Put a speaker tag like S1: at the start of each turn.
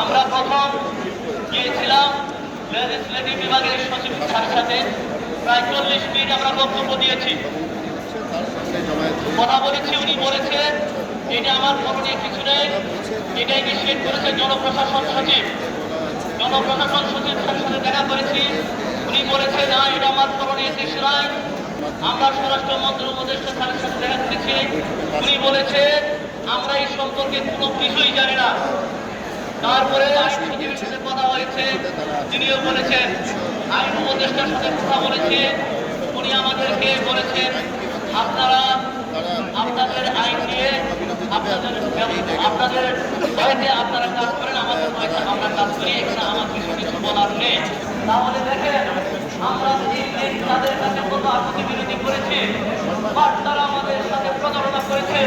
S1: আমরা প্রথম গিয়েছিলাম লেজিসলেটিভ বিভাগের সচিব স্যারের সাথে, প্রায় 40 মিনিট আমরা বক্তব্য দিয়েছি, কথা বলেছি। উনি বলেছেন এটা আমার করণীয় কিছু নেই, এটা ইনিশিয়েট করেছে জনপ্রশাসন সচিব। জনপ্রশাসন সচিব স্যারের সাথে দেখা করেছি, উনি বলেছে না এটা আমার করণীয় কিছু নাই। আমরা স্বরাষ্ট্রমন্ত্রী উপদেষ্টা স্যারের সাথে দেখা করেছি, উনি বলেছেন আমরা এই সম্পর্কে কোনো কিছুই জানি না। তারপরে আইন সচিবের সাথে কথা হয়েছে, তিনিও বলেছেন। আইন উপদেষ্টার সাথে কথা বলেছে, উনি আমাদেরকে বলেছেন আপনারা আপনাদের আইন নিয়ে আপনাদের ভয়তে আপনারা কাজ করেন, আমাদের ভয়তে আমরা কাজ করি, এখানে আমার কিছু বলার নেই। তাহলে দেখেন আমরা তাদের কাছে কোনো আপত্তি বিরোধী করেছি, বাট তারা আমাদের সাথে প্রতারণা করেছে।